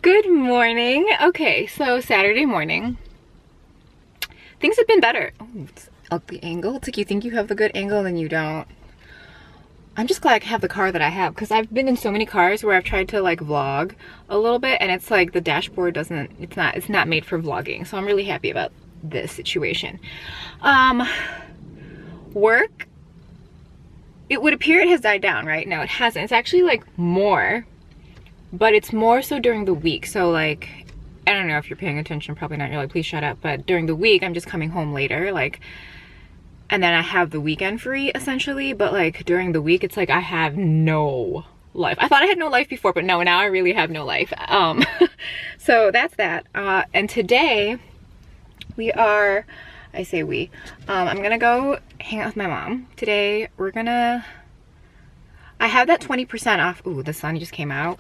Good morning. Okay, so Saturday morning. Things have been better. Oh, it's ugly angle. It's like you think you have the good angle and then you don't. I'm just glad I have the car that I have, because I've been in so many cars where I've tried to like vlog a little bit and it's like the dashboard doesn't, it's not made for vlogging. So I'm really happy about this situation. Work, it would appear it has died down, right? No, it hasn't. It's actually like more, but it's more so during the week. So like, I don't know if you're paying attention, probably not. You're like, please shut up. But during the week, I'm just coming home later, like, and then I have the weekend free essentially. But like during the week, it's like I have no life. I thought I had no life before, but no, now I really have no life. So that's that. And today we are, I say we, I'm gonna go hang out with my mom. Today we're gonna, I have that 20% off. Ooh, the sun just came out.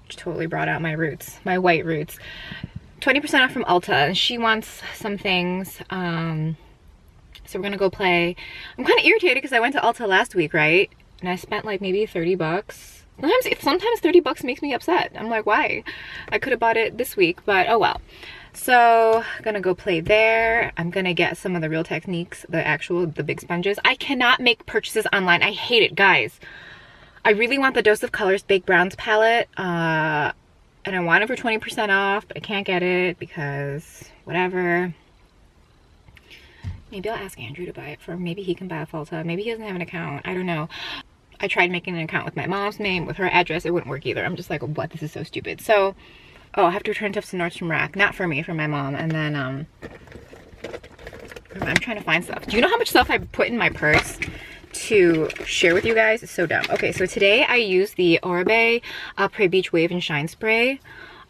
Which totally brought out my roots, my white roots. 20% off from Ulta, and she wants some things. So we're gonna go play. I'm kind of irritated because I went to Ulta last week, right? And I spent like maybe 30 bucks. Sometimes 30 bucks makes me upset. I'm like, why? I could have bought it this week, but oh well. So I'm gonna go play there. I'm gonna get some of the Real Techniques, the big sponges. I cannot make purchases online. I hate it, guys. I really want the Dose of Colors Baked Browns palette, and I want it for 20% off, but I can't get it because whatever. Maybe I'll ask Andrew to buy it for, maybe he can buy it for Ulta. Maybe he doesn't have an account, I don't know. I tried making an account with my mom's name, with her address, it wouldn't work either. I'm just like, what, this is so stupid. So, oh, I have to return stuff to Nordstrom Rack, not for me, for my mom, and then, I'm trying to find stuff. Do you know how much stuff I put in my purse to share with you guys? It's so dumb. Okay, so today I use the Oribe Après Beach Wave and Shine Spray.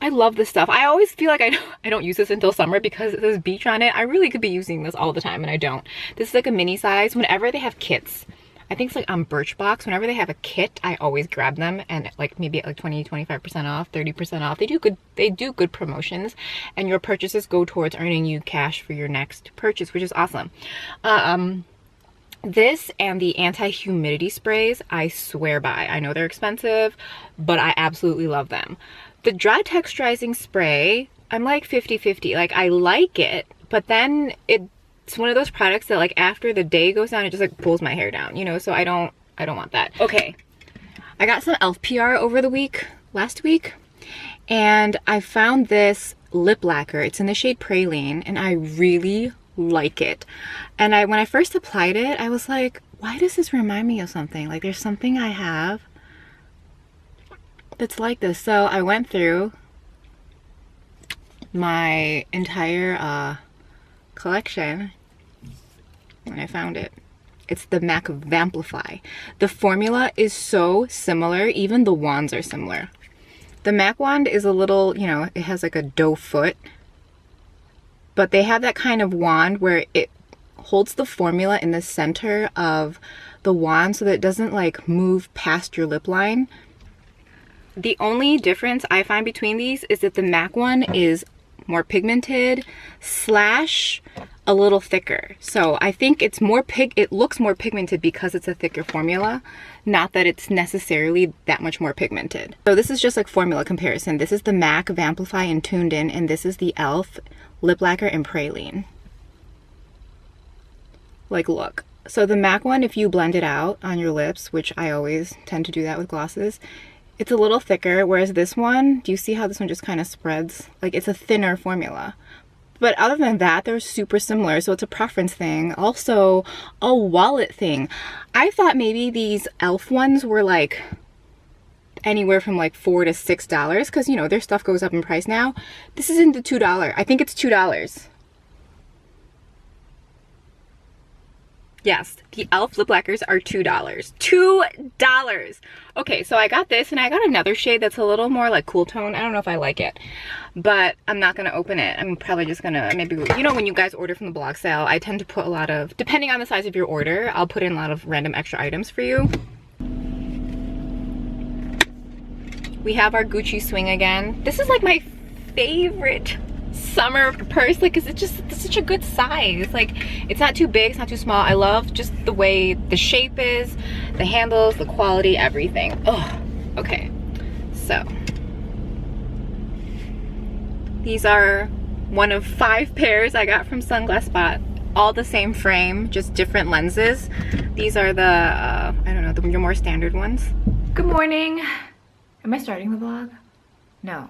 I love this stuff. I always feel like I don't use this until summer because it says beach on it. I really could be using this all the time and I don't. This is like a mini size. Whenever they have kits, I think it's like on Birchbox, whenever they have a kit, I always grab them, and like maybe at like 20-25% off, 30% off. They do good promotions, and your purchases go towards earning you cash for your next purchase, which is awesome. This and the anti-humidity sprays, I swear by. I know they're expensive, but I absolutely love them. The dry texturizing spray, I'm like 50-50. Like, I like it, but then it's one of those products that like after the day goes down, it just like pulls my hair down, you know? So I don't want that. Okay, I got some e.l.f. PR over the last week, and I found this lip lacquer. It's in the shade Praline, and I really like it. And when I first applied it, I was like, why does this remind me of something? Like there's something I have that's like this. So I went through my entire collection and I found it. It's the MAC Vamplify. The formula is so similar, even the wands are similar. The MAC wand is a little, you know, it has like a doe foot, but they have that kind of wand where it holds the formula in the center of the wand so that it doesn't like move past your lip line. The only difference I find between these is that the MAC one is more pigmented / a little thicker. So I think it's more it looks more pigmented because it's a thicker formula, not that it's necessarily that much more pigmented. So this is just like formula comparison. This is the MAC Vamplify and Tuned In, and this is the e.l.f. Lip Lacquer and Praline. Like, look. So the MAC one, if you blend it out on your lips, which I always tend to do that with glosses, it's a little thicker, whereas this one, do you see how this one just kind of spreads? Like, it's a thinner formula. But other than that, they're super similar, so it's a preference thing. Also, a wallet thing. I thought maybe these e.l.f. ones were like anywhere from like $4 to $6, because, you know, their stuff goes up in price now. This is in the $2. I think it's $2. Yes, the e.l.f. lip lacquers are $2. $2! Okay, so I got this, and I got another shade that's a little more like cool tone. I don't know if I like it, but I'm not gonna open it. I'm probably just gonna maybe, you know, when you guys order from the blog sale, I tend to put a lot of, depending on the size of your order, I'll put in a lot of random extra items for you. We have our Gucci swing again. This is like my favorite summer purse, like, cause it's such a good size. Like, it's not too big, it's not too small. I love just the way the shape is, the handles, the quality, everything. Oh, okay. So These are one of 5 pairs I got from Sunglass Spot. All the same frame, just different lenses. These are the, I don't know, the more standard ones. Good morning. Am I starting the vlog? No.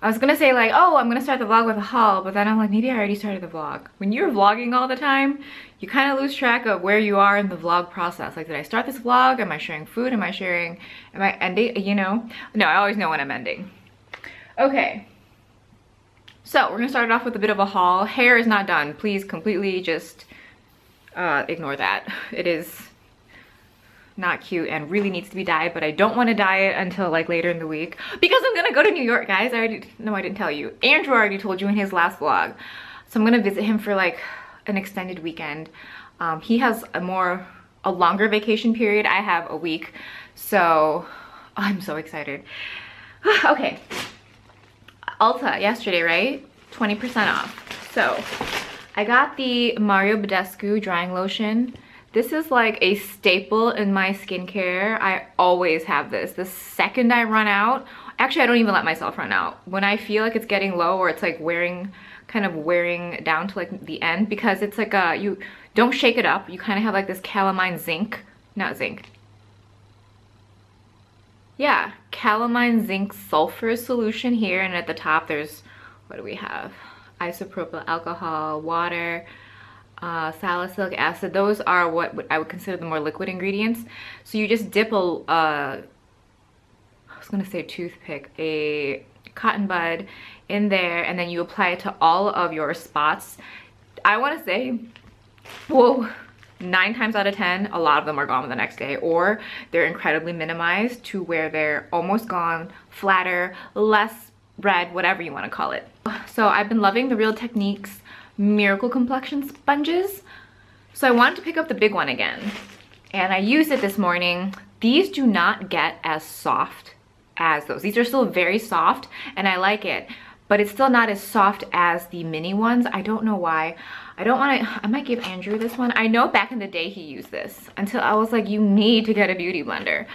I was gonna say like, oh, I'm gonna start the vlog with a haul, but then I'm like, maybe I already started the vlog. When you're vlogging all the time, you kind of lose track of where you are in the vlog process. Like, did I start this vlog? Am I sharing food? Am I ending, you know? No, I always know when I'm ending. Okay. So we're gonna start it off with a bit of a haul. Hair is not done. Please completely just ignore that. It is not cute and really needs to be dyed, but I don't want to dye it until like later in the week because I'm gonna go to New York, guys. I didn't tell you. Andrew already told you in his last vlog. So I'm gonna visit him for like an extended weekend. He has a longer vacation period. I have a week, so I'm so excited. Okay. Ulta yesterday, right? 20% off. So I got the Mario Badescu drying lotion. This is like a staple in my skincare. I always have this. The second I run out, actually I don't even let myself run out. When I feel like it's getting low or it's like kind of wearing down to like the end, because it's like you don't shake it up. You kind of have like this calamine zinc, not zinc. Yeah, calamine zinc sulfur solution here, and at the top there's, what do we have? Isopropyl alcohol, water, salicylic acid. Those are what I would consider the more liquid ingredients. So you just dip I was gonna say toothpick, a cotton bud in there, and then you apply it to all of your spots. I want to say, whoa, 9 times out of 10, a lot of them are gone the next day, or they're incredibly minimized to where they're almost gone, flatter, less red, whatever you want to call it. So I've been loving the Real Techniques Miracle Complexion sponges. So I wanted to pick up the big one again, and I used it this morning. These do not get as soft as those. These are still very soft, and I like it, but it's still not as soft as the mini ones. I don't know why. I might give Andrew this one. I know back in the day he used this until I was like, you need to get a beauty blender.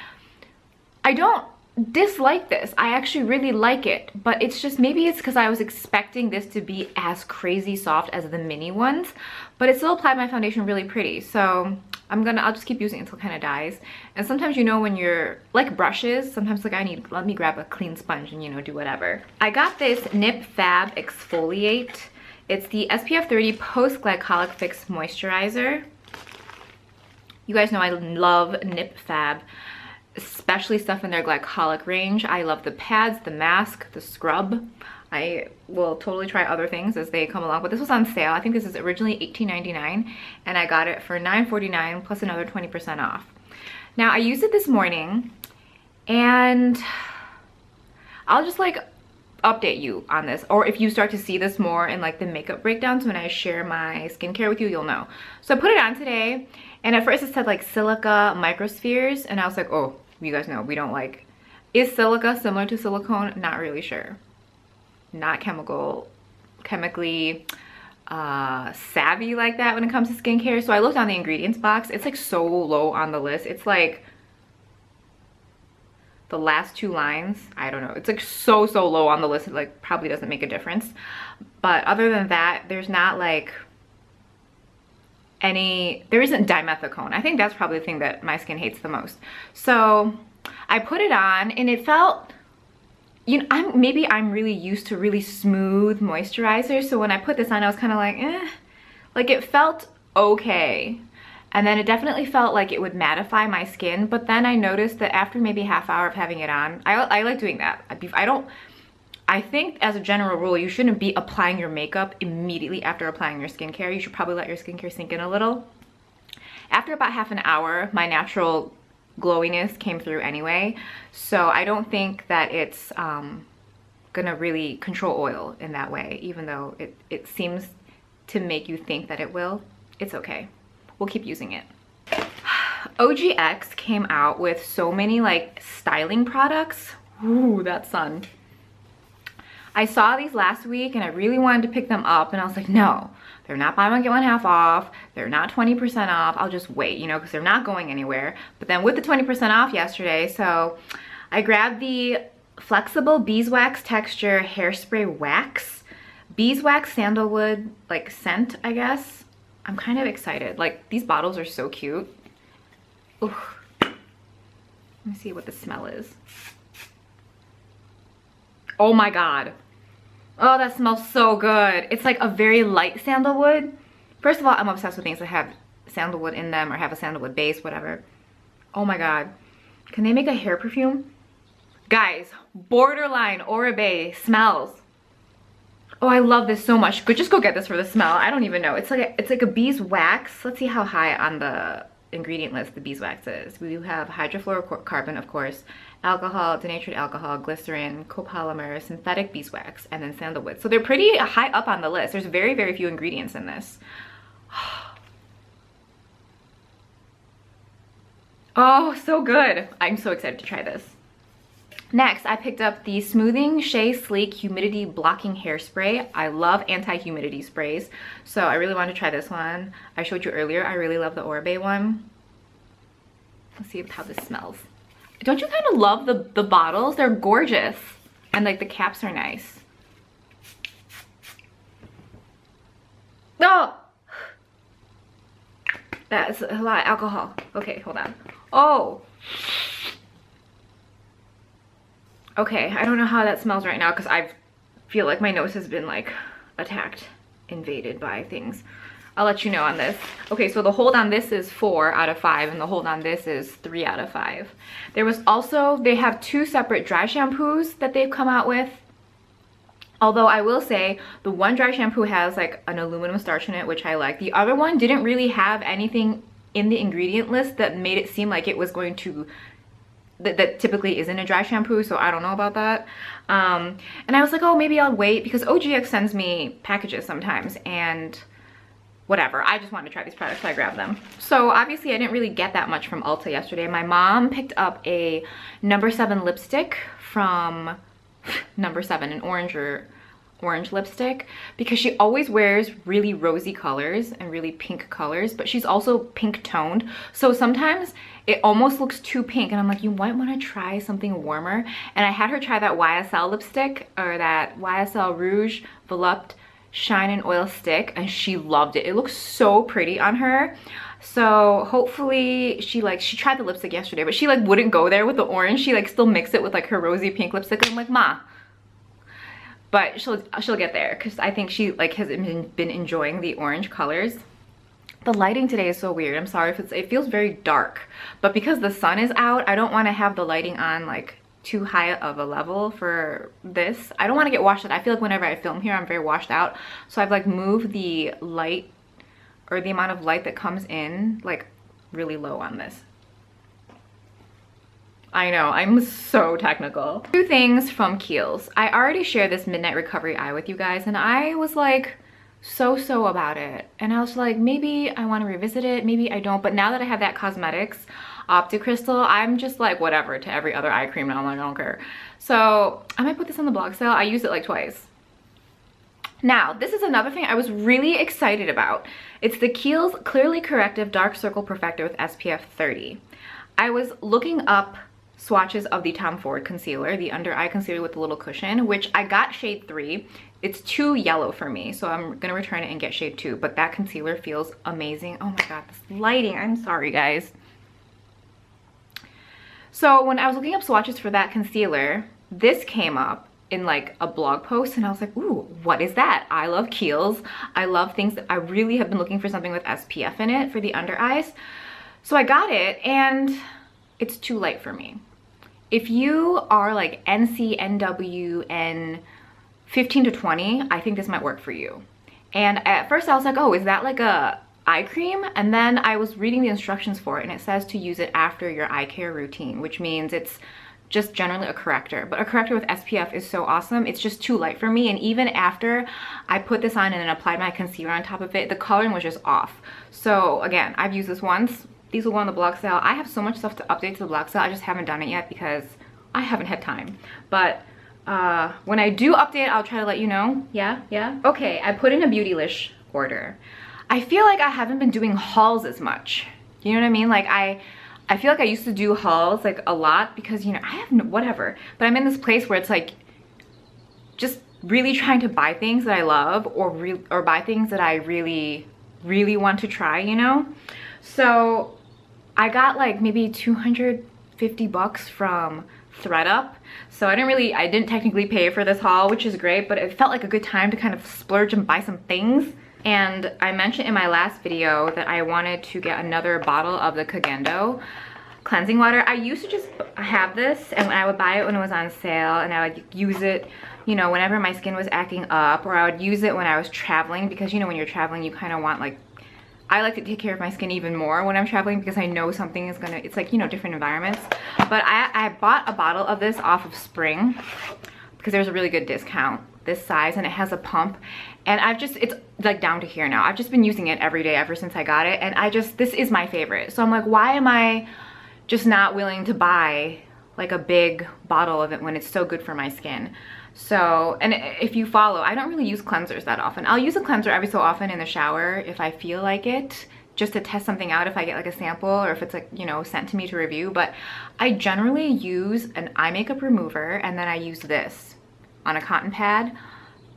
I don't dislike this. I actually really like it, but it's just, maybe it's because I was expecting this to be as crazy soft as the mini ones, but it still applied my foundation really pretty. So I'll just keep using it until it kind of dies. And sometimes, you know, when you're like brushes, sometimes like let me grab a clean sponge and, you know, do whatever. I got this Nip+Fab exfoliate. It's the SPF 30 Post Glycolic Fix Moisturizer. You guys know I love Nip+Fab, especially stuff in their glycolic range. I love the pads, the mask, the scrub. I will totally try other things as they come along, but this was on sale. I think this is originally $18.99, and I got it for $9.49 plus another 20% off. Now I used it this morning, and I'll just like update you on this, or if you start to see this more in like the makeup breakdowns when I share my skincare with you, you'll know. So I put it on today, and at first it said like silica microspheres, and I was like, oh, you guys know we don't like. Is silica similar to silicone? Not really sure. Not chemically savvy like that when it comes to skincare. So I looked on the ingredients box. It's like so low on the list. It's like the last 2 lines, I don't know, it's like so low on the list. It like probably doesn't make a difference, but other than that, there's not like there isn't dimethicone. I think that's probably the thing that my skin hates the most. So I put it on, and it felt, you know, maybe I'm really used to really smooth moisturizers, so when I put this on, I was kind of like, like it felt okay. And then it definitely felt like it would mattify my skin, but then I noticed that after maybe a half hour of having it on, I like doing that. I think as a general rule, you shouldn't be applying your makeup immediately after applying your skincare. You should probably let your skincare sink in a little. After about half an hour, my natural glowiness came through anyway, so I don't think that it's gonna really control oil in that way, even though it seems to make you think that it will. It's okay. We'll keep using it. OGX came out with so many like styling products. Ooh, that sun. I saw these last week and I really wanted to pick them up, and I was like, no, they're not buy one get one half off. They're not 20% off. I'll just wait, you know, because they're not going anywhere. But then with the 20% off yesterday, so I grabbed the Flexible Beeswax Texture Hairspray Wax. Beeswax sandalwood, like, scent, I guess. I'm kind of excited. Like, these bottles are so cute. Ooh. Let me see what the smell is. Oh my god. Oh, that smells so good. It's like a very light sandalwood. First of all, I'm obsessed with things that have sandalwood in them or have a sandalwood base, whatever. Oh my god. Can they make a hair perfume? Guys, borderline Oribe smells. Oh, I love this so much. Just go get this for the smell. I don't even know. It's like a beeswax. Let's see how high on the ingredient list the beeswax is. We have hydrofluorocarbon, of course, alcohol, denatured alcohol, glycerin, copolymer, synthetic beeswax, and then sandalwood. So they're pretty high up on the list. There's very, very few ingredients in this. Oh, so good. I'm so excited to try this. Next, I picked up the Smoothing Shay Sleek Humidity Blocking Hairspray. I love anti-humidity sprays, so I really wanted to try this one. I showed you earlier, I really love the Oribe one. Let's see how this smells. Don't you kind of love the bottles? They're gorgeous, and like the caps are nice. Oh! That's a lot of alcohol. Okay, hold on. Oh! Okay, I don't know how that smells right now because I feel like my nose has been like attacked, invaded by things. I'll let you know on this. Okay, so the hold on this is 4 out of 5 and the hold on this is 3 out of 5. There was also, they have 2 separate dry shampoos that they've come out with. Although I will say the one dry shampoo has like an aluminum starch in it, which I like. The other one didn't really have anything in the ingredient list that made it seem like it was going to that typically isn't a dry shampoo, so I don't know about that. And I was like, oh, maybe I'll wait because OGX sends me packages sometimes and whatever. I just wanted to try these products, so I grabbed them. So obviously I didn't really get that much from Ulta yesterday. My mom picked up a No. 7 lipstick from No. 7, an orange lipstick, because she always wears really rosy colors and really pink colors, but she's also pink toned, so sometimes it almost looks too pink and I'm like, you might want to try something warmer. And I had her try that YSL lipstick, or that YSL Rouge Volupte Shine and Oil Stick, and she loved it. It looks so pretty on her. So hopefully she tried the lipstick yesterday, but she like wouldn't go there with the orange. She like still mixed it with like her rosy pink lipstick, and I'm like, ma. But she'll get there because I think she like has been enjoying the orange colors. The lighting today is so weird. I'm sorry if it feels very dark, but because the sun is out, I don't want to have the lighting on like too high of a level for this. I don't want to get washed out. I feel like whenever I film here, I'm very washed out. So I've like moved the light, or the amount of light that comes in, like really low on this. I know, I'm so technical. 2 things from Kiehls. I already shared this Midnight Recovery Eye with you guys, and I was like so about it. And I was like, maybe I want to revisit it, maybe I don't. But now that I have that Cosmetics Optic Crystal, I'm just like whatever to every other eye cream now. I'm like, I don't care. So I might put this on the blog sale. I used it like twice. Now, this is another thing I was really excited about. It's the Kiehls Clearly Corrective Dark Circle Perfector with SPF 30. I was looking up swatches of the Tom Ford concealer, the under eye concealer with the little cushion, which I got shade 3. It's too yellow for me, so I'm gonna return it and get shade 2, but that concealer feels amazing. Oh my god, this lighting, I'm sorry guys. So when I was looking up swatches for that concealer, this came up in like a blog post, and I was like, ooh, what is that? I love Kiehls. I love things that I really have been looking for, something with SPF in it for the under eyes. So I got it, and it's too light for me. If you are like NC, NW, and 15 to 20, I think this might work for you. And at first I was like, oh, is that like a eye cream? And then I was reading the instructions for it, and it says to use it after your eye care routine, which means it's just generally a corrector. But a corrector with SPF is so awesome. It's just too light for me. And even after I put this on and then applied my concealer on top of it, the coloring was just off. So again, I've used this once. These will go on the blog sale. I have so much stuff to update to the blog sale. I just haven't done it yet because I haven't had time. But when I do update, I'll try to let you know. Yeah. Okay, I put in a Beautylish order. I feel like I haven't been doing hauls as much. You know what I mean? Like I I feel like I used to do hauls like a lot because, you know, I have no, whatever, but I'm in this place where it's like just really trying to buy things that I love or buy things that I really want to try, you know? So I got like maybe 250 bucks from ThredUp. So I didn't technically pay for this haul, which is great, but it felt like a good time to kind of splurge and buy some things. And I mentioned in my last video that I wanted to get another bottle of the Kagendo cleansing water. I used to just have this, and I would buy it when it was on sale, and I would use it, you know, whenever my skin was acting up, or I would use it when I was traveling, because, you know, when you're traveling, you kind of want, like, I like to take care of my skin even more when I'm traveling because I know something is gonna, it's like, you know, different environments. But I bought a bottle of this off of Spring because there's a really good discount this size, and it has a pump, and it's like down to here now. I've just been using it every day ever since I got it, and this is my favorite. So I'm like, why am I just not willing to buy like a big bottle of it when it's so good for my skin? So, and if you follow, I don't really use cleansers that often. I'll use a cleanser every so often in the shower if I feel like it, just to test something out, if I get like a sample or if it's like, you know, sent to me to review. But I generally use an eye makeup remover, and then I use this on a cotton pad,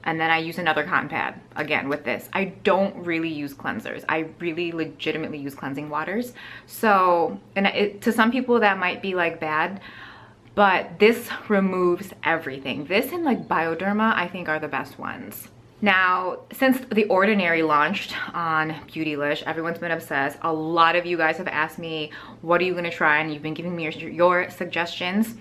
and then I use another cotton pad again with this. I don't really use cleansers. I really legitimately use cleansing waters. So, and to some people that might be like bad, but this removes everything. This and like Bioderma, I think, are the best ones. Now, since The Ordinary launched on Beautylish, everyone's been obsessed. A lot of you guys have asked me, what are you gonna try? And you've been giving me your suggestions.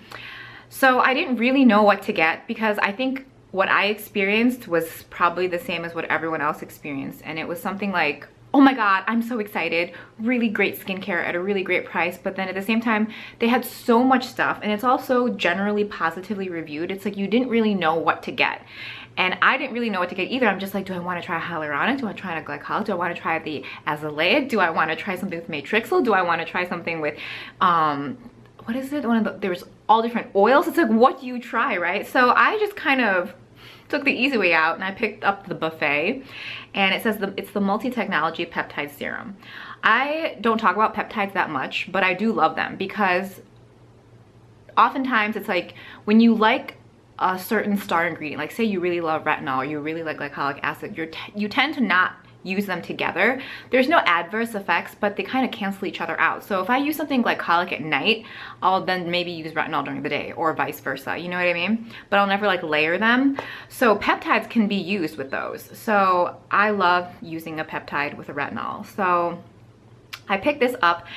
So I didn't really know what to get because I think what I experienced was probably the same as what everyone else experienced. And it was something like, oh my God, I'm so excited. Really great skincare at a really great price. But then at the same time, they had so much stuff, and it's also generally positively reviewed. It's like you didn't really know what to get. And I didn't really know what to get either. I'm just like, do I want to try hyaluronic? Do I try a glycolic? Do I want to try the azelaic? Do I want to try something with matrixyl? Do I want to try something with, what is it? There's all different oils. It's like, what do you try, right? So I just kind of took the easy way out, and I picked up the buffet, and it says it's the multi-technology peptide serum. I don't talk about peptides that much, but I do love them because oftentimes it's like when you like a certain star ingredient, like say you really love retinol or you really like glycolic acid, you tend to not use them together. There's no adverse effects, but they kind of cancel each other out. So if I use something glycolic at night, I'll then maybe use retinol during the day, or vice versa, you know what I mean? But I'll never like layer them. So peptides can be used with those. So I love using a peptide with a retinol. So I picked this up,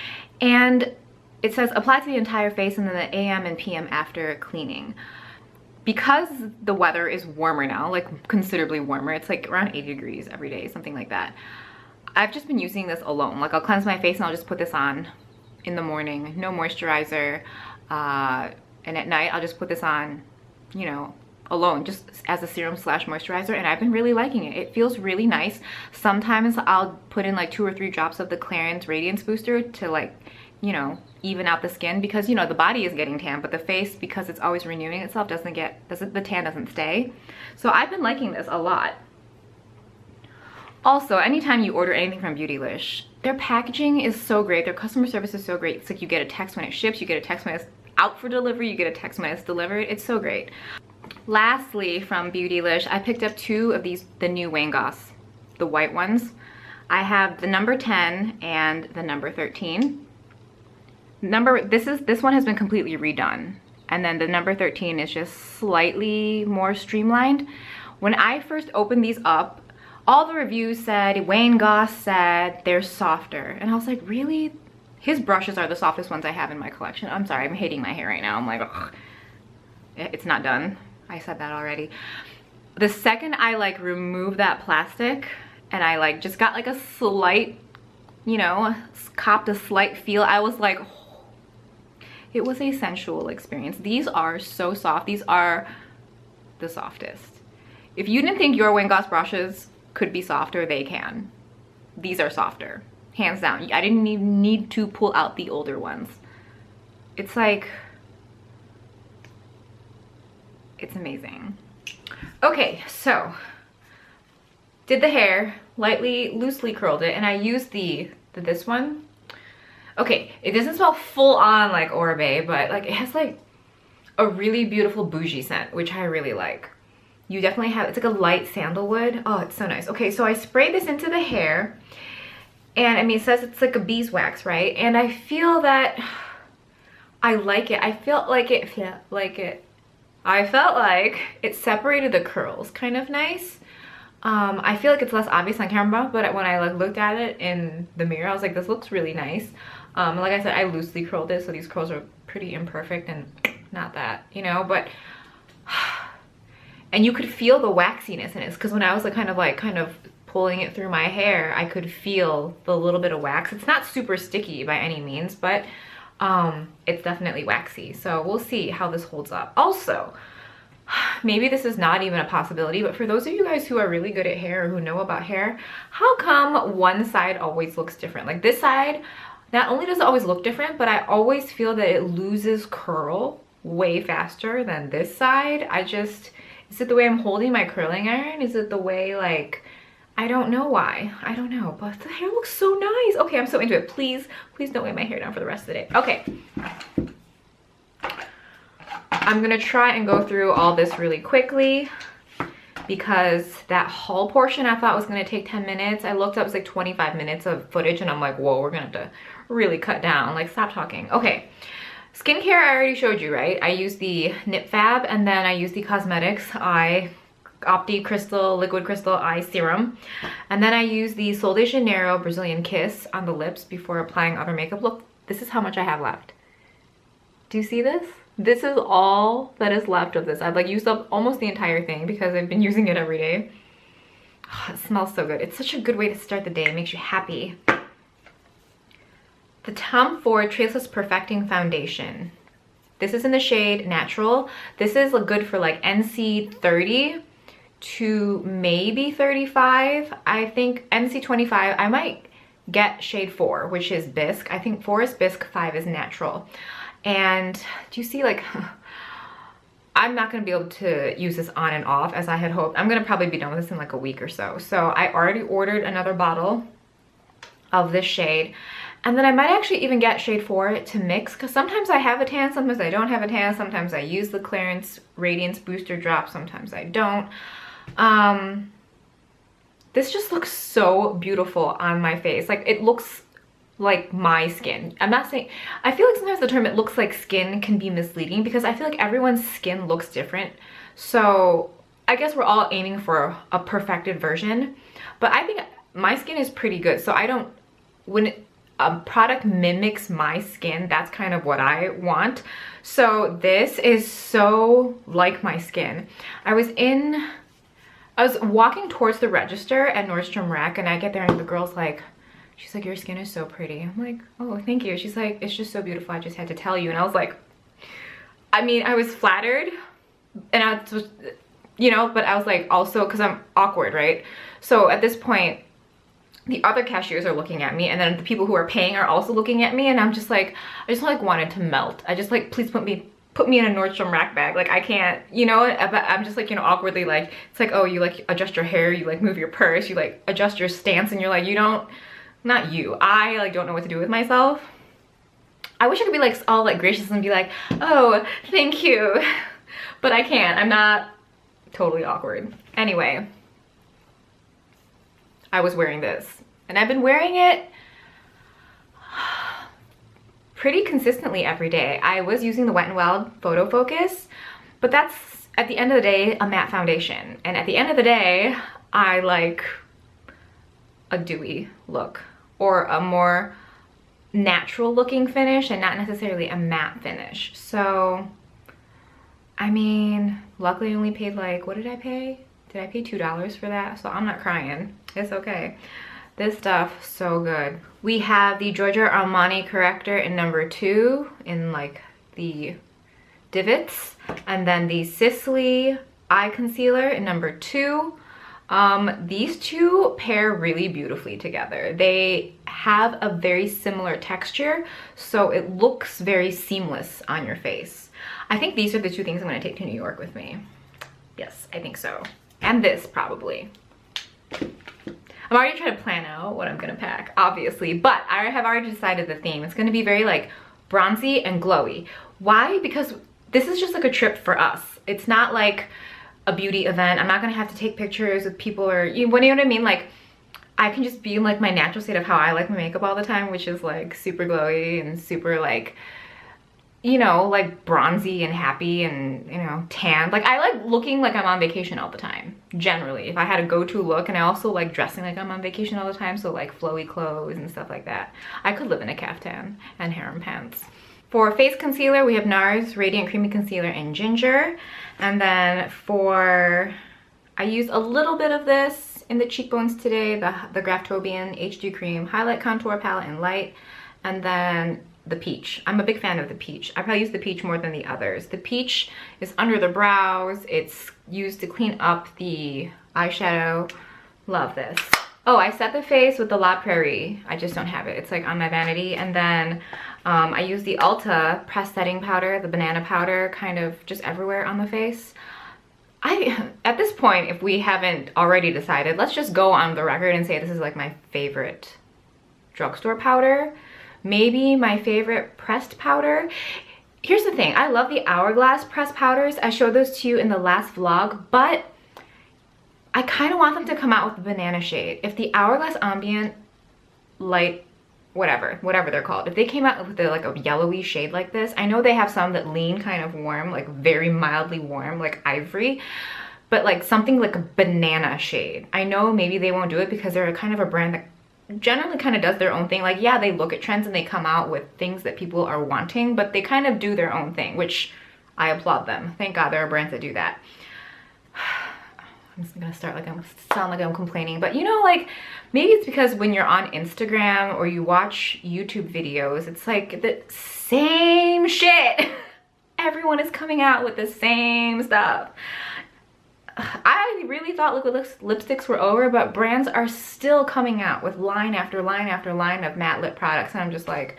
and it says apply to the entire face and then the AM and PM after cleaning. Because the weather is warmer now, like considerably warmer, it's like around 80 degrees every day, something like that. I've just been using this alone. Like I'll cleanse my face and I'll just put this on in the morning, no moisturizer. And at night I'll just put this on, you know, alone, just as a serum slash moisturizer, and I've been really liking it. It feels really nice. Sometimes I'll put in like 2 or 3 drops of the Clarins Radiance Booster to like, you know, even out the skin, because you know the body is getting tan, but the face, because it's always renewing itself, the tan doesn't stay. So I've been liking this a lot. Also, anytime you order anything from Beautylish, their packaging is so great, their customer service is so great. It's like you get a text when it ships, you get a text when it's out for delivery, you get a text when it's delivered. It's so great. Lastly, from Beautylish, I picked up 2 of these, the new Wayne Goss, the white ones. I have the number 10 and the number 13. This one has been completely redone, and then the number 13 is just slightly more streamlined. When I first opened these up, all the reviews said, Wayne Goss said they're softer, and I was like, really? His brushes are the softest ones I have in my collection. I'm sorry, I'm hating my hair right now. I'm like, ugh, it's not done. I said that already. The second I like removed that plastic and I like just got like a slight, you know, copped a slight feel, I was like, it was a sensual experience. These are so soft. These are the softest. If you didn't think your Wayne Goss brushes could be softer, they can. These are softer, hands down. I didn't even need to pull out the older ones. It's like, it's amazing. Okay, so did the hair, loosely curled it, and I used this one. Okay, it doesn't smell full on like Oribe, but like it has like a really beautiful bougie scent, which I really like. You definitely have, it's like a light sandalwood. Oh, it's so nice. Okay, so I sprayed this into the hair, and I mean, it says it's like a beeswax, right? And I feel that I like it. I felt like it, I felt like it separated the curls kind of nice. I feel like it's less obvious on camera, but when I like looked at it in the mirror, I was like, this looks really nice. Like I said, I loosely curled it, so these curls are pretty imperfect and not that, you know, but and you could feel the waxiness in it, because when I was like kind of pulling it through my hair, I could feel the little bit of wax. It's not super sticky by any means, but it's definitely waxy. So we'll see how this holds up. Also, maybe this is not even a possibility, but for those of you guys who are really good at hair or who know about hair, how come one side always looks different? Like this side, not only does it always look different, but I always feel that it loses curl way faster than this side. Is it the way I'm holding my curling iron? Is it the way, like, I don't know why. I don't know, but the hair looks so nice. Okay, I'm so into it. Please don't weigh my hair down for the rest of the day. Okay. I'm gonna try and go through all this really quickly because that haul portion I thought was gonna take 10 minutes. I looked up, it's like 25 minutes of footage, and I'm like, whoa, we're gonna have to really cut down. Like, stop talking. Okay. Skincare, I already showed you, right? I use the Nip+Fab, and then I use the Cosmetics Opti Crystal Liquid Crystal Eye Serum. And then I use the Sol de Janeiro Brazilian Kiss on the lips before applying other makeup. Look, this is how much I have left. Do you see this? This is all that is left of this. I've like used up almost the entire thing because I've been using it every day. Oh, it smells so good. It's such a good way to start the day. It makes you happy. The Tom Ford Traceless Perfecting Foundation. This is in the shade Natural. This is good for like NC 30 to maybe 35. I think NC 25, I might get shade 4, which is Bisque. I think 4 is Bisque, 5 is Natural. And do you see, like, I'm not going to be able to use this on and off as I had hoped. I'm going to probably be done with this in like a week or so. So I already ordered another bottle of this shade. And then I might actually even get shade 4 to mix, because sometimes I have a tan, sometimes I don't have a tan, sometimes I use the Clarins Radiance Booster Drop, sometimes I don't. This just looks so beautiful on my face. Like, it looks like my skin. I'm not saying, I feel like sometimes the term "it looks like skin" can be misleading, because I feel like everyone's skin looks different. So I guess we're all aiming for a perfected version, but I think my skin is pretty good. So I don't, when a product mimics my skin, that's kind of what I want. So this is so like my skin. I was walking towards the register at Nordstrom Rack, and I get there and the girl's like, she's like, your skin is so pretty. I'm like, oh, thank you. She's like, it's just so beautiful. I just had to tell you. And I was like, I mean, I was flattered, and I was, you know, but I was like, also, because I'm awkward, right? So at this point, the other cashiers are looking at me, and then the people who are paying are also looking at me, and I'm just like, I just like wanted to melt. I just like, please put me in a Nordstrom Rack bag. Like, I can't, you know, I'm just like, you know, awkwardly, like, it's like, oh, you like adjust your hair, you like move your purse, you like adjust your stance, and you're like, you don't, not you, I like don't know what to do with myself. I wish I could be like all like gracious and be like, oh, thank you, but I can't. I'm not, totally awkward. Anyway, I was wearing this, and I've been wearing it pretty consistently every day. I was using the Wet n Wild Photo Focus, but that's, at the end of the day, a matte foundation. And at the end of the day, I like a dewy look or a more natural looking finish, and not necessarily a matte finish. So, I mean, luckily I only paid like, what did I pay? Did I pay $2 for that? So I'm not crying. It's okay. This stuff, so good. We have the Giorgio Armani Corrector in number 2 in like the divots, and then the Sisley Eye Concealer in number 2. These two pair really beautifully together. They have a very similar texture, so it looks very seamless on your face. I think these are the two things I'm going to take to New York with me. Yes, I think so. And this, probably. I'm already trying to plan out what I'm gonna pack, obviously, but I have already decided the theme. It's gonna be very like bronzy and glowy. Why? Because this is just like a trip for us. It's not like a beauty event. I'm not gonna have to take pictures with people or, you know what I mean? Like, I can just be in like my natural state of how I like my makeup all the time, which is like super glowy and super like, you know, like bronzy and happy and, you know, tan. Like, I like looking like I'm on vacation all the time, generally. If I had a go-to look, and I also like dressing like I'm on vacation all the time, so like flowy clothes and stuff like that. I could live in a caftan and harem pants. For face concealer, we have NARS Radiant Creamy Concealer in Ginger. And then I used a little bit of this in the cheekbones today, the Graftobian HD Cream Highlight Contour Palette in Light. And then the peach. I'm a big fan of the peach. I probably use the peach more than the others. The peach is under the brows. It's used to clean up the eyeshadow. Love this. Oh, I set the face with the La Prairie. I just don't have it. It's like on my vanity. And then I use the Ulta pressed setting powder, the banana powder, kind of just everywhere on the face. At this point, if we haven't already decided, let's just go on the record and say this is like my favorite drugstore powder. Maybe my favorite pressed powder. Here's the thing, I love the Hourglass pressed powders. I showed those to you in the last vlog, but I kind of want them to come out with the banana shade. If the Hourglass Ambient Light, whatever they're called, if they came out with like a yellowy shade like this, I know they have some that lean kind of warm, like very mildly warm, like ivory, but like something like a banana shade. I know maybe they won't do it because they're kind of a brand that generally kind of does their own thing. Like, yeah, they look at trends and they come out with things that people are wanting, but they kind of do their own thing, which I applaud them. Thank God there are brands that do that. I'm just gonna sound like I'm complaining, but you know, like, maybe it's because when you're on Instagram or you watch YouTube videos, it's like the same shit. Everyone is coming out with the same stuff. I really thought liquid lipsticks were over, but brands are still coming out with line after line after line of matte lip products, and I'm just like,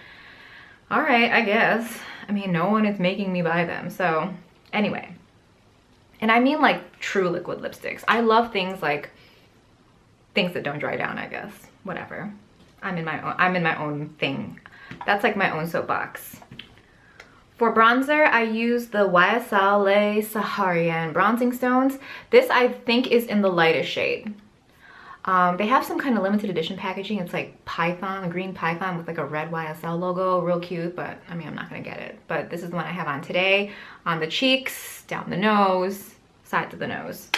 all right, I guess. I mean, no one is making me buy them, so anyway. And I mean like true liquid lipsticks. I love things like things that don't dry down, I guess. Whatever. I'm in my own thing. That's like my own soapbox. For bronzer, I use the YSL Le Saharian Bronzing Stones. This I think is in the lightest shade. They have some kind of limited edition packaging. It's like python, a green python with like a red YSL logo. Real cute, but I mean, I'm not gonna get it. But this is the one I have on today. On the cheeks, down the nose, sides of the nose.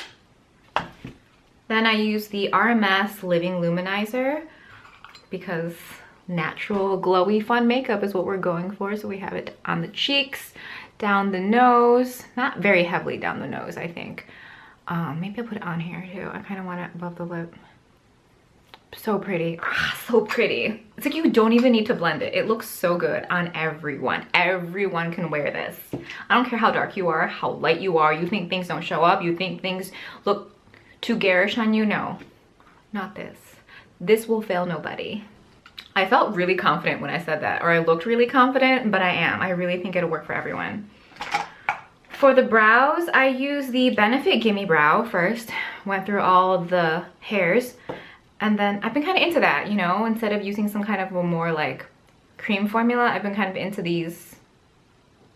Then I use the RMS Living Luminizer because natural, glowy, fun makeup is what we're going for. So we have it on the cheeks, down the nose, not very heavily down the nose, I think. Maybe I'll put it on here too. I kind of want it above the lip. So pretty. So pretty. It's like you don't even need to blend it. It looks so good on everyone. Everyone can wear this. I don't care how dark you are, how light you are. You think things don't show up? You think things look too garish on you? No, not this. This will fail nobody. I felt really confident when I said that, or I looked really confident, but I am. I really think it'll work for everyone. For the brows, I use the Benefit Gimme Brow first. Went through all of the hairs, and then I've been kind of into that, you know, instead of using some kind of a more like cream formula, I've been kind of into these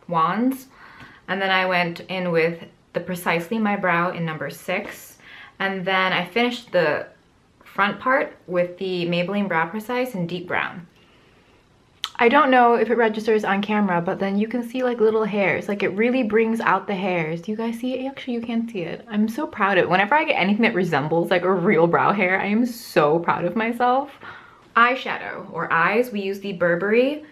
wands. And then I went in with the Precisely My Brow in number 6. And then I finished the front part with the Maybelline Brow Precise in Deep Brown. I don't know if it registers on camera, but then you can see like little hairs. Like it really brings out the hairs. Do you guys see it? Actually, you can't see it. I'm so proud of it. Whenever I get anything that resembles like a real brow hair, I am so proud of myself. Eyeshadow or eyes, we use the Burberry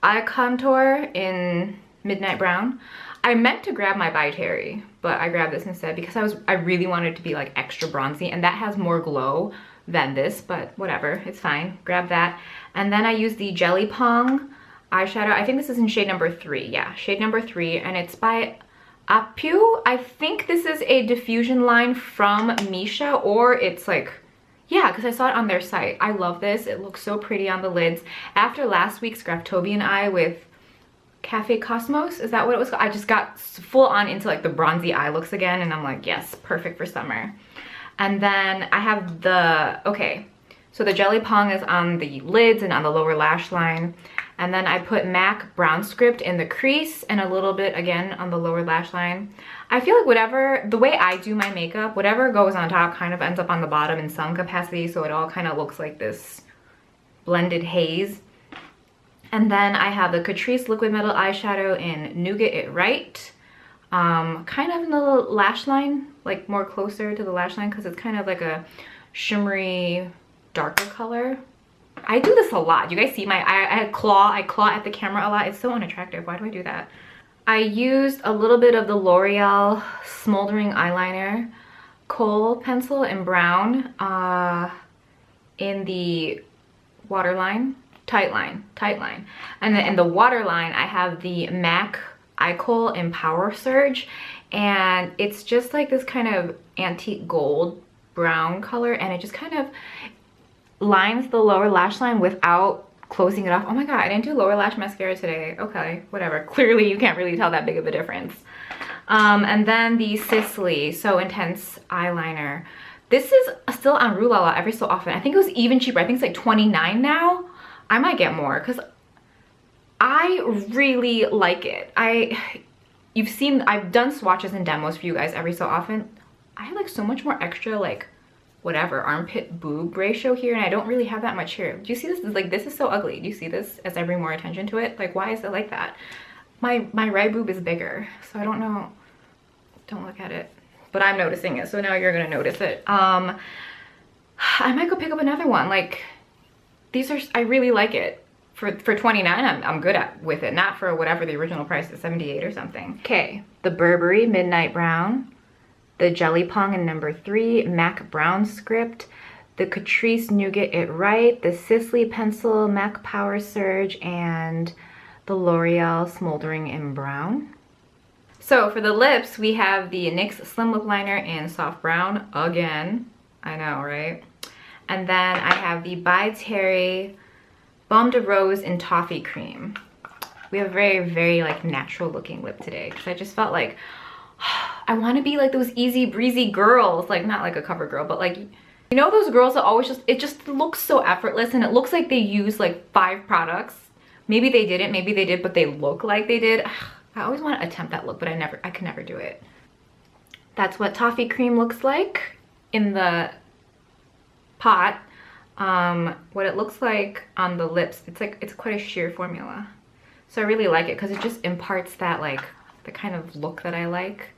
Eye Contour in Midnight Brown. I meant to grab my By Terry, but I grabbed this instead because I really wanted it to be like extra bronzy, and that has more glow than this, but whatever, it's fine. Grab that. And then I use the Jelly Pong eyeshadow. I think this is in shade number 3. Yeah, shade number 3, and it's by Apieu. I think this is a diffusion line from Misha, or it's like, yeah, because I saw it on their site. I love this. It looks so pretty on the lids. After last week's Graftobian eye with Cafe Cosmos, is that what it was called? I just got full on into like the bronzy eye looks again, and I'm like, yes, perfect for summer. And then I have the, okay, So the Jelly Pong is on the lids and on the lower lash line. And then I put MAC Brown Script in the crease and a little bit again on the lower lash line. I feel like whatever, the way I do my makeup, whatever goes on top kind of ends up on the bottom in some capacity, so it all kind of looks like this blended haze. And then I have the Catrice Liquid Metal Eyeshadow in Nougat It Right. Kind of in the lash line, like more closer to the lash line because it's kind of like a shimmery, darker color. I do this a lot. You guys see my I claw at the camera a lot. It's so unattractive. Why do I do that? I used a little bit of the L'Oreal Smoldering eyeliner kohl pencil in brown in the waterline, tight line. And then in the waterline, I have the MAC eye kohl in Power Surge, and it's just like this kind of antique gold brown color, and it just kind of lines the lower lash line without closing it off. Oh my god, I didn't do lower lash mascara today. Okay, whatever. Clearly you can't really tell that big of a difference. And then the Sisley So Intense eyeliner. This is still on Rue La La every so often. I think it was even cheaper. I think it's like $29 now. I might get more because I really like it. You've seen, I've done swatches and demos for you guys every so often. I have like so much more extra like whatever armpit boob ratio here, and I don't really have that much here. Do you see this? Like, this is so ugly. Do you see this as I bring more attention to it? Like, why is it like that? My right boob is bigger, so I don't know. Don't look at it, but I'm noticing it, so now you're gonna notice it. I might go pick up another one. Like, these are, I really like it. For $29, I'm good with it. Not for whatever the original price is, $78 or something. Okay, the Burberry Midnight Brown, the Jelly Pong in number 3, MAC Brown Script, the Catrice Nougat It Right, the Sisley Pencil MAC Power Surge, and the L'Oreal Smoldering in Brown. So for the lips, we have the NYX Slim Lip Liner in Soft Brown again. I know, right? And then I have the By Terry Baume de Rose in Toffee Cream. We have a very, very like natural looking lip today because I just felt like I want to be like those easy breezy girls, like not like a cover girl, but like, you know, those girls that always just, it just looks so effortless, and it looks like they use like 5 products. Maybe they didn't, maybe they did, but they look like they did. I always want to attempt that look, but I can never do it. That's what Toffee Cream looks like in the pot. What it looks like on the lips, it's quite a sheer formula, so I really like it because it just imparts that like the kind of look that I like.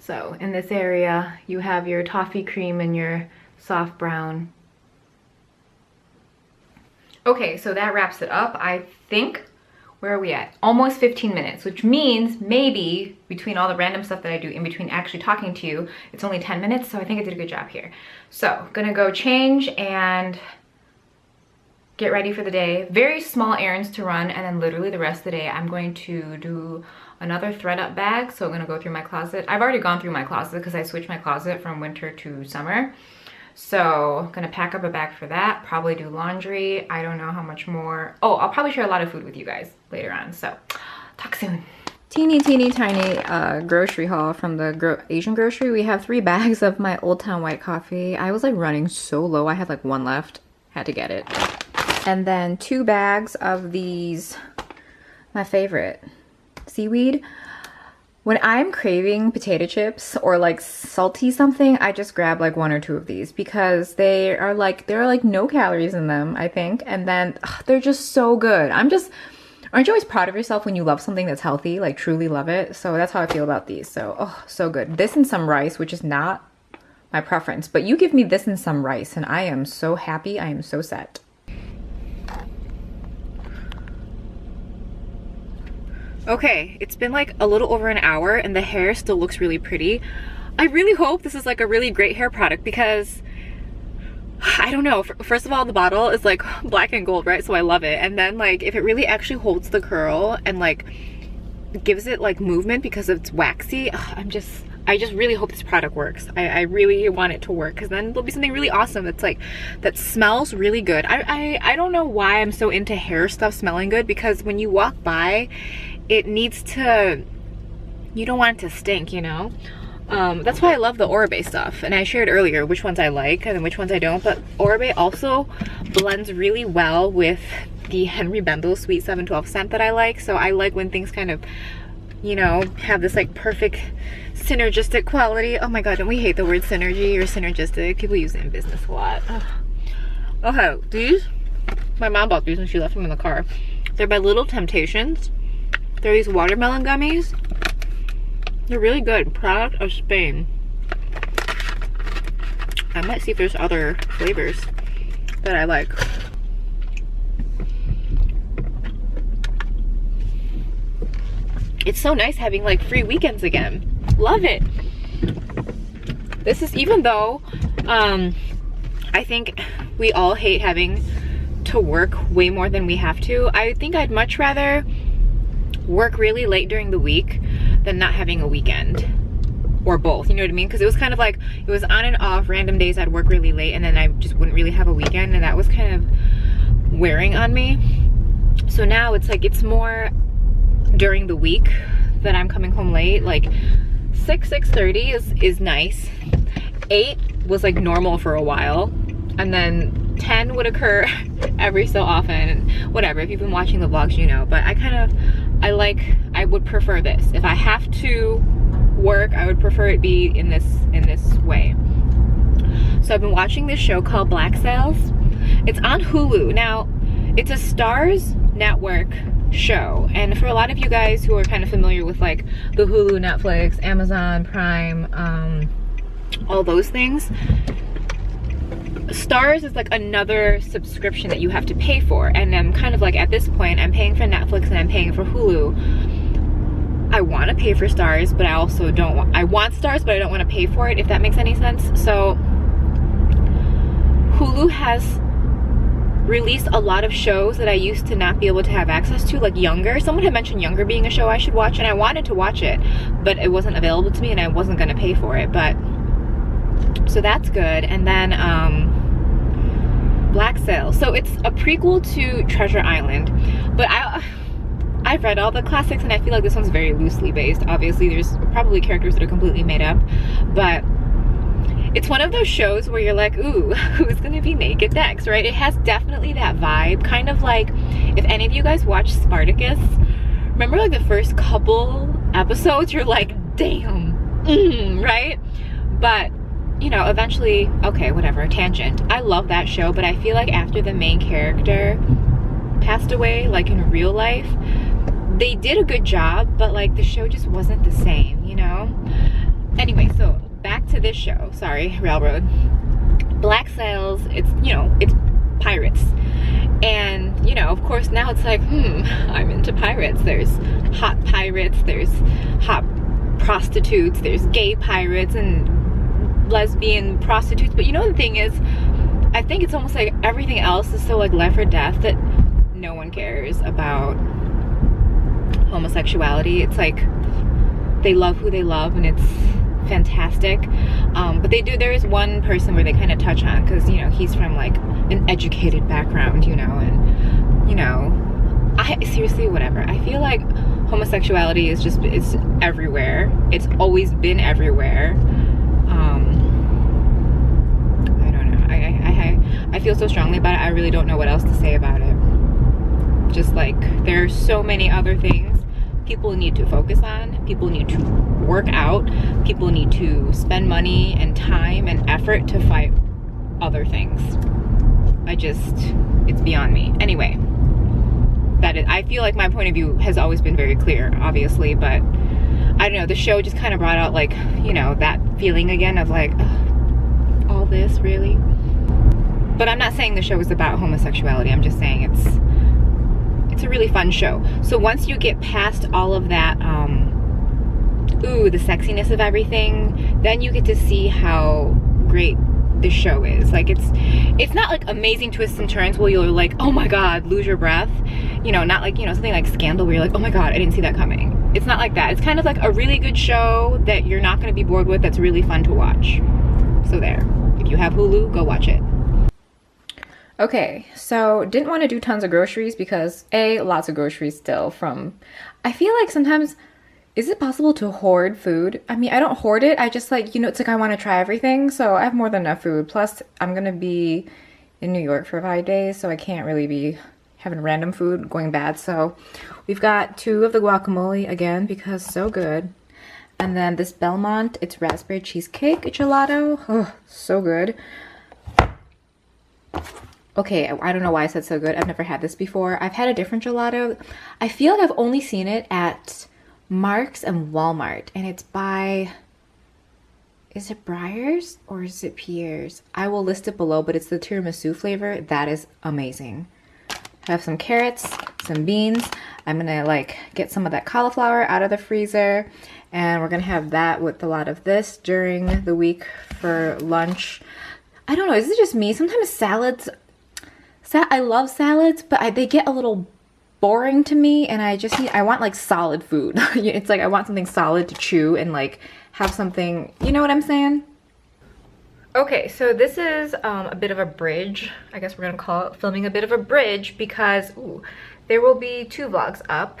So in this area you have your Toffee Cream and your soft brown. Okay, so that wraps it up. I think, where are we at? Almost 15 minutes, which means maybe between all the random stuff that I do in between actually talking to you, it's only 10 minutes, so I think I did a good job here. So, gonna go change and get ready for the day. Very small errands to run, and then literally the rest of the day I'm going to do another thread up bag. So I'm gonna go through my closet. I've already gone through my closet because I switched my closet from winter to summer. So I'm gonna pack up a bag for that, probably do laundry. I don't know how much more. Oh, I'll probably share a lot of food with you guys later on. So talk soon. Teeny tiny grocery haul from the Asian grocery. We have 3 bags of my Old Town white coffee. I was like running so low. I had like 1 left, had to get it. And then 2 bags of these, my favorite, seaweed. When I'm craving potato chips or like salty something, I just grab like 1 or 2 of these because there are like no calories in them, I think. And then they're just so good. Aren't you always proud of yourself when you love something that's healthy, like truly love it? So that's how I feel about these. So, oh, so good. This and some rice, which is not my preference, but you give me this and some rice and I am so happy. I am so set. Okay, it's been like a little over an hour and the hair still looks really pretty. I really hope this is like a really great hair product because I don't know. First of all, the bottle is like black and gold, right? So I love it. And then like if it really actually holds the curl and like gives it like movement because it's waxy, I just really hope this product works. I really want it to work because then there'll be something really awesome that's like, that smells really good. I don't know why I'm so into hair stuff smelling good, because when you walk by, it needs to, you don't want it to stink, you know? That's why I love the Oribe stuff, and I shared earlier which ones I like and which ones I don't, but Oribe also blends really well with the Henry Bendel Sweet 712 scent that I like. So I like when things kind of, you know, have this like perfect synergistic quality. Oh my god, don't we hate the word synergy or synergistic? People use it in business a lot. Ugh. Okay, these, my mom bought these and she left them in the car. They're by Little Temptations. They're these watermelon gummies. They're really good. Product of Spain. I might see if there's other flavors that I like. It's so nice having like free weekends again. Love it. This is, even though I think we all hate having to work way more than we have to, I think I'd much rather work really late during the week than not having a weekend, or both, you know what I mean? Because it was kind of like, it was on and off. Random days I'd work really late and then I just wouldn't really have a weekend, and that was kind of wearing on me. So now it's like, it's more during the week that I'm coming home late. Like 6:30 is nice. 8 was like normal for a while, and then 10 would occur every so often. Whatever, if you've been watching the vlogs, you know. But I would prefer this. If I have to work, I would prefer it be in this way. So I've been watching this show called Black Sails. It's on Hulu. Now, it's a Starz Network show, and for a lot of you guys who are kind of familiar with like the Hulu, Netflix, Amazon Prime, all those things, Starz is like another subscription that you have to pay for. And I'm kind of like, at this point, I'm paying for Netflix and I'm paying for Hulu. I want to pay for Starz, but I also don't want, I want Starz, but I don't want to pay for it, if that makes any sense. So Hulu has released a lot of shows that I used to not be able to have access to, like Younger. Someone had mentioned Younger being a show I should watch, and I wanted to watch it, but it wasn't available to me and I wasn't going to pay for it. But so that's good. And then Black Sails. So it's a prequel to Treasure Island, but I've read all the classics and I feel like this one's very loosely based. Obviously there's probably characters that are completely made up, but it's one of those shows where you're like, ooh, who's gonna be naked next, right? It has definitely that vibe, kind of like, if any of you guys watch Spartacus, remember like the first couple episodes, you're like, damn, right? But you know, eventually, okay, whatever, tangent. I love that show, but I feel like after the main character passed away, like in real life, they did a good job, but like the show just wasn't the same, you know? Anyway, so back to this show, sorry, Railroad. Black Sails, it's, you know, it's pirates. And, you know, of course now it's like, I'm into pirates. There's hot pirates, there's hot prostitutes, there's gay pirates, and lesbian prostitutes. But you know, the thing is, I think it's almost like everything else is so like life or death that no one cares about homosexuality. It's like they love who they love and it's fantastic. But they do, there is one person where they kind of touch on, because you know, he's from like an educated background, you know, and you know, seriously, whatever. I feel like homosexuality is just, it's everywhere. It's always been everywhere. I feel so strongly about it. I really don't know what else to say about it. Just like, there are so many other things people need to focus on. People need to work out. People need to spend money and time and effort to fight other things. It's beyond me. Anyway, that is, I feel like my point of view has always been very clear, obviously, but I don't know, the show just kind of brought out like, you know, that feeling again of like, ugh, all this, really? But I'm not saying the show is about homosexuality. I'm just saying it's a really fun show. So once you get past all of that, the sexiness of everything, then you get to see how great the show is. Like, it's not like amazing twists and turns where you're like, oh my god, lose your breath. You know, not like, you know, something like Scandal where you're like, oh my god, I didn't see that coming. It's not like that. It's kind of like a really good show that you're not going to be bored with, that's really fun to watch. So there. If you have Hulu, go watch it. Okay, so didn't want to do tons of groceries because lots of groceries still from, I feel like sometimes Is it possible to hoard food? I mean, I don't hoard it. I just like, you know, it's like I want to try everything. So I have more than enough food. Plus, I'm going to be in New York for 5 days. So I can't really be having random food going bad. So we've got 2 of the guacamole again because so good. And then this Belmont, it's raspberry cheesecake gelato. Oh, so good. Okay, I don't know why I said so good. I've never had this before. I've had a different gelato. I feel like I've only seen it at Marks and Walmart, and it's by, is it Breyers or is it Pierre's? I will list it below, but it's the tiramisu flavor. That is amazing. I have some carrots, some beans. I'm gonna like get some of that cauliflower out of the freezer, and we're gonna have that with a lot of this during the week for lunch. I don't know, is it just me? Sometimes salads, I love salads, but they get a little boring to me, and I want like solid food. It's like I want something solid to chew and like have something, you know what I'm saying? Okay, so this is a bit of a bridge. I guess we're gonna call it filming a bit of a bridge because there will be 2 vlogs up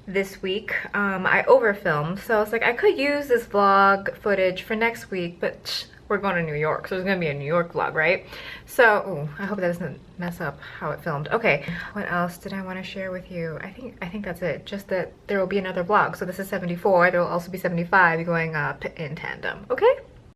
this week. I overfilmed, so I was like I could use this vlog footage for next week, but we're going to New York, so there's gonna be a New York vlog, right? So I hope that doesn't mess up how it filmed. Okay, what else did I want to share with you? I think that's it. Just that there will be another vlog. So this is 74. There will also be 75 going up in tandem. Okay.